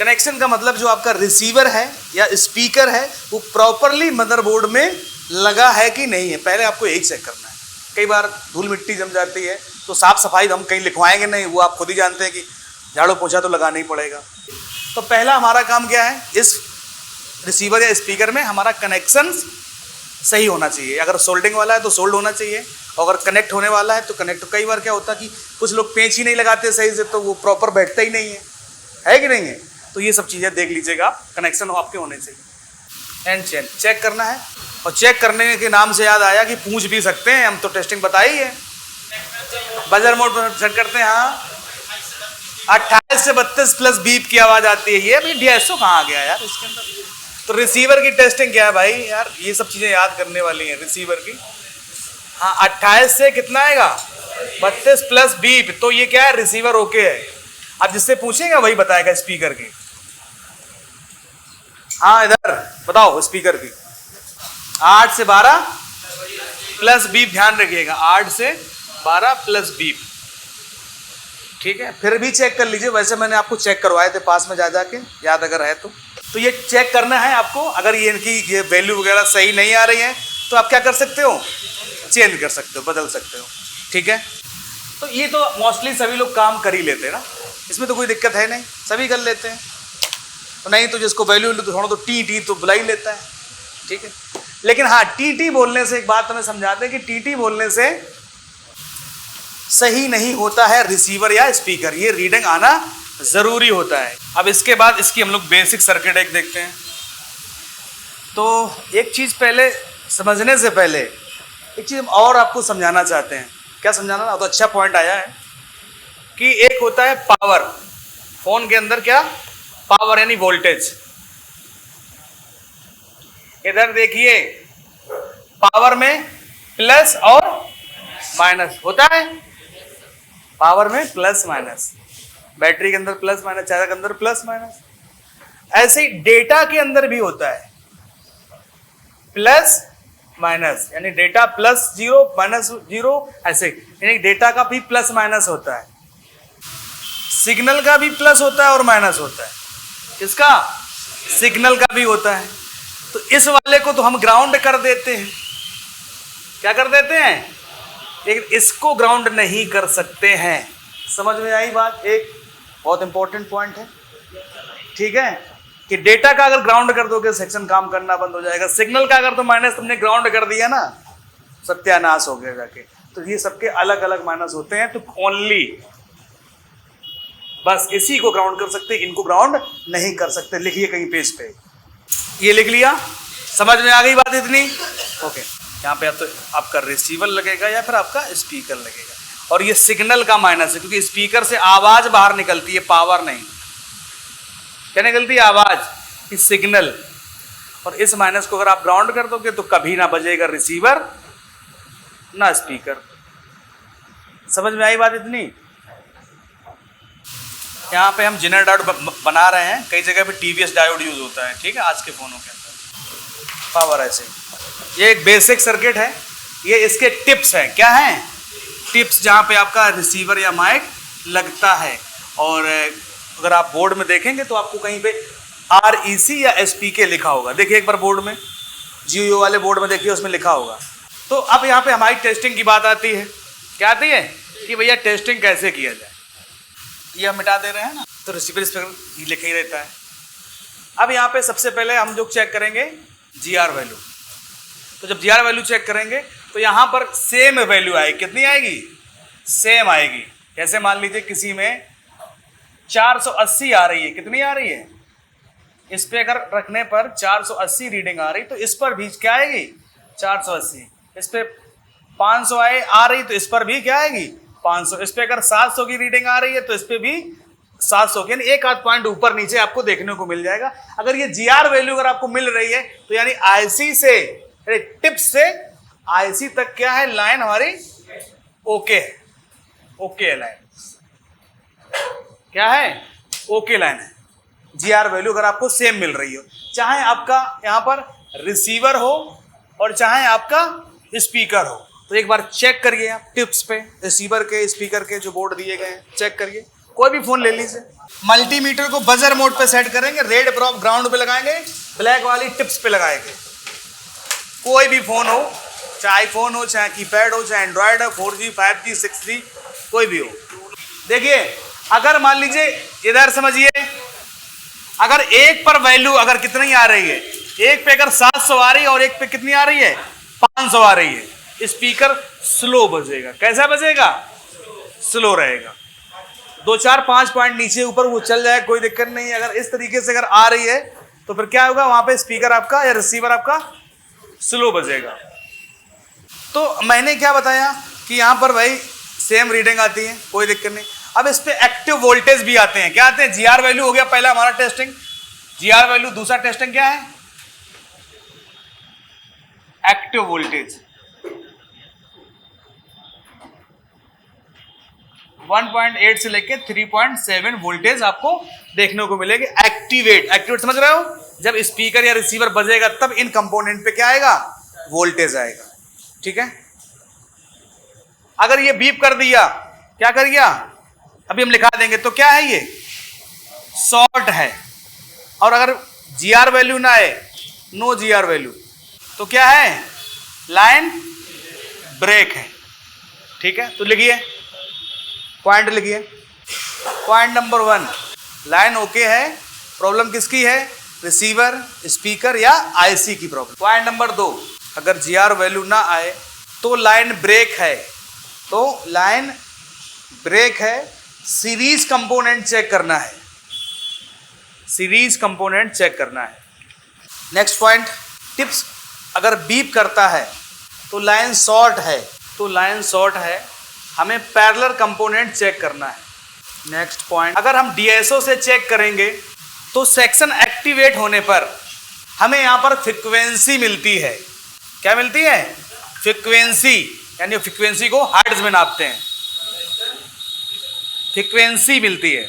Connection का मतलब जो आपका रिसीवर है या स्पीकर है वो प्रॉपरली मदरबोर्ड में लगा है कि नहीं है, पहले आपको यही चेक करना है। कई बार धूल मिट्टी जम जाती है तो साफ सफाई हम कहीं लिखवाएंगे नहीं, वो आप खुद ही जानते हैं कि झाड़ू पोछा तो लगाना ही पड़ेगा। तो पहला हमारा काम क्या है, इस रिसीवर या स्पीकर में हमारा कनेक्शन सही होना चाहिए। अगर सोल्डिंग वाला है तो सोल्ड होना चाहिए, और अगर कनेक्ट होने वाला है तो कनेक्ट। कई बार क्या होता है कि कुछ लोग पेंच ही नहीं लगाते सही से, तो वो प्रॉपर बैठता ही नहीं है कि नहीं है। तो ये सब चीज़ें देख लीजिएगा, कनेक्शन आपके होने चाहिए। एंड चेन चेक करना है, और चेक करने के नाम से याद आया कि पूछ भी सकते हैं हम, तो टेस्टिंग बताई है। बजर मोड पर सेट करते हैं। हाँ 28 से 32 प्लस बीप की आवाज़ आती है। ये भाई DSO कहाँ आ गया यार इसके अंदर। तो रिसीवर की टेस्टिंग क्या है भाई यार, ये सब चीज़ें याद करने वाली हैं रिसीवर की। हाँ 28 से कितना आएगा, 32 प्लस बीप, तो ये क्या है, रिसीवर ओके है। अब जिससे पूछेगा वही बताएगा स्पीकर की। हाँ इधर बताओ स्पीकर की। 8 से 12 प्लस बीप, ध्यान रखिएगा 8 से 12 प्लस बीप, ठीक है। फिर भी चेक कर लीजिए, वैसे मैंने आपको चेक करवाए थे पास में जा जाके, याद अगर है तो ये चेक करना है आपको। अगर ये इनकी ये वैल्यू वगैरह सही नहीं आ रही है तो आप क्या कर सकते हो, चेंज कर सकते हो, बदल सकते हो, ठीक है। तो ये तो मोस्टली सभी लोग काम कर ही लेते हैं ना, इसमें तो कोई दिक्कत है नहीं, सभी कर लेते हैं। तो नहीं तो जिसको वैल्यू थोड़ा तो टी तो बुला ही लेता है, ठीक है। लेकिन हाँ टी बोलने से एक बात हमें समझाते हैं कि टी बोलने से सही नहीं होता है रिसीवर या स्पीकर, ये रीडिंग आना ज़रूरी होता है। अब इसके बाद इसकी हम लोग बेसिक सर्किट एक देखते हैं। तो एक चीज़ पहले समझने से पहले एक चीज़ हम और आपको समझाना चाहते हैं। क्या समझाना ना, तो अच्छा पॉइंट आया है कि एक होता है पावर, फोन के अंदर क्या पावर यानी वोल्टेज। इधर देखिए पावर में प्लस और माइनस होता है, पावर में प्लस माइनस, बैटरी के अंदर प्लस माइनस, चार्जर के अंदर प्लस माइनस। ऐसे ही डेटा के अंदर भी होता है प्लस माइनस, यानी डेटा प्लस 0 माइनस 0, ऐसे यानी डेटा का भी प्लस माइनस होता है, सिग्नल का भी प्लस होता है और माइनस होता है। किसका, सिग्नल का भी होता है। तो इस वाले को तो हम ग्राउंड कर देते हैं, क्या कर देते हैं, लेकिन इसको ग्राउंड नहीं कर सकते हैं। समझ में आई बात, एक बहुत इंपॉर्टेंट पॉइंट है, ठीक है, कि डेटा का अगर ग्राउंड कर दोगे सेक्शन काम करना बंद हो जाएगा। सिग्नल का अगर तो माइनस तुमने ग्राउंड कर दिया ना, सत्यानाश हो गया जाके। तो ये सबके अलग अलग माइनस होते हैं, तो ओनली बस इसी को ग्राउंड कर सकते, इनको ग्राउंड नहीं कर सकते। लिखिए कहीं पेज पे, ये लिख लिया, समझ में आ गई बात इतनी, ओके। यहाँ पे तो आपका रिसीवर लगेगा या फिर आपका स्पीकर लगेगा, और ये सिग्नल का माइनस है, क्योंकि स्पीकर से आवाज बाहर निकलती है, पावर नहीं। क्या निकलती है, आवाज की, सिग्नल। और इस माइनस को अगर आप ग्राउंड कर दोगे तो कभी ना बजेगा रिसीवर ना स्पीकर। समझ में आई बात इतनी। यहाँ पे हम जेनर डायोड बना रहे हैं, कई जगह पे TVS डायोड यूज होता है, ठीक है, आज के फोनों के अंदर पावर ऐसे। ये एक बेसिक सर्किट है, ये इसके टिप्स हैं, क्या हैं, टिप्स, जहाँ पे आपका रिसीवर या माइक लगता है। और अगर आप बोर्ड में देखेंगे तो आपको कहीं पे REC या SPK लिखा होगा। देखिए एक बार बोर्ड में, जियो वाले बोर्ड में देखिए, उसमें लिखा होगा। तो अब यहाँ पे हमारी टेस्टिंग की बात आती है, क्या आती है कि भैया टेस्टिंग कैसे किया जाए। ये हम मिटा दे रहे हैं ना, तो रिसीवर स्पीकर लिखा ही रहता है। अब यहाँ पे सबसे पहले हम जो चेक करेंगे GR वैल्यू। तो जब GR वैल्यू चेक करेंगे तो यहाँ पर सेम वैल्यू आएगी, कितनी आएगी, सेम आएगी। जैसे मान लीजिए किसी में 480 आ रही है, कितनी आ रही है, इस पे अगर रखने पर 480 रीडिंग आ रही, तो इस पर भी क्या आएगी, 480। इस पे 500 आ रही, तो इस पर भी क्या आएगी, 500। इस पे अगर 700 की रीडिंग आ रही है तो इस पे भी 700 की, यानी एक आध पॉइंट ऊपर नीचे आपको देखने को मिल जाएगा। अगर ये GR वैल्यू अगर आपको मिल रही है तो यानी IC से, टिप्स से IC तक क्या है, लाइन हमारी ओके है, ओके है लाइन, क्या है, ओके लाइन है। GR वैल्यू अगर आपको सेम मिल रही हो, चाहे आपका यहाँ पर रिसीवर हो और चाहे आपका स्पीकर हो, तो एक बार चेक करिए आप टिप्स पे, रिसीवर के, स्पीकर के जो बोर्ड दिए गए हैं, चेक करिए कोई भी फोन ले लीजिए, मल्टीमीटर को बजर मोड पे सेट करेंगे, रेड प्रॉप ग्राउंड पे लगाएंगे, ब्लैक वाली टिप्स पे लगाएंगे। कोई भी फोन हो, चाहे आईफोन हो, चाहे कीपैड हो, चाहे एंड्रॉयड हो, 4G 5G 6G कोई भी हो। देखिए अगर मान लीजिए, इधर समझिए, अगर एक पर वैल्यू अगर कितनी आ रही है, एक पे अगर 700 आ रही है और एक पे कितनी आ रही है 500 आ रही है, स्पीकर स्लो बजेगा। कैसा बजेगा? स्लो रहेगा। 2-4-5 पॉइंट नीचे ऊपर वो चल जाए, कोई दिक्कत नहीं। अगर इस तरीके से अगर आ रही है तो फिर क्या होगा, वहां पे स्पीकर आपका या रिसीवर आपका स्लो बजेगा। तो मैंने क्या बताया कि यहां पर भाई सेम रीडिंग आती है, कोई दिक्कत नहीं। अब इस पे एक्टिव वोल्टेज भी आते हैं। क्या आते हैं? जीआर वैल्यू हो गया पहला हमारा टेस्टिंग, जीआर वैल्यू। दूसरा टेस्टिंग क्या है? Active voltage. 1.8 से लेके 3.7 वोल्टेज आपको देखने को मिलेगी। एक्टिवेट समझ रहे हो? जब स्पीकर या रिसीवर बजेगा तब इन कंपोनेंट पे क्या आएगा? वोल्टेज आएगा। ठीक है। अगर ये बीप कर दिया, क्या कर गया? अभी हम लिखा देंगे। तो क्या है ये? शॉर्ट है। और अगर जीआर वैल्यू ना आए, नो जीआर वैल्यू, तो क्या है? लाइन ब्रेक है। ठीक है। तो लिखिए, पॉइंट लिखिए। पॉइंट नंबर 1, लाइन ओके है। प्रॉब्लम किसकी है? रिसीवर, स्पीकर या आईसी की प्रॉब्लम। पॉइंट नंबर 2, अगर जीआर वैल्यू ना आए तो लाइन ब्रेक है। तो लाइन ब्रेक है, सीरीज कंपोनेंट चेक करना है, सीरीज कंपोनेंट चेक करना है। नेक्स्ट पॉइंट, टिप्स अगर बीप करता है तो लाइन शॉर्ट है, तो लाइन शॉर्ट है, हमें पैरेलल कंपोनेंट चेक करना है। नेक्स्ट पॉइंट, अगर हम डीएसओ से चेक करेंगे तो सेक्शन एक्टिवेट होने पर हमें यहां पर फ्रीक्वेंसी मिलती है। क्या मिलती है? फ्रीक्वेंसी, यानी फ्रीक्वेंसी को हर्ट्ज में नापते हैं, फ्रीक्वेंसी मिलती है।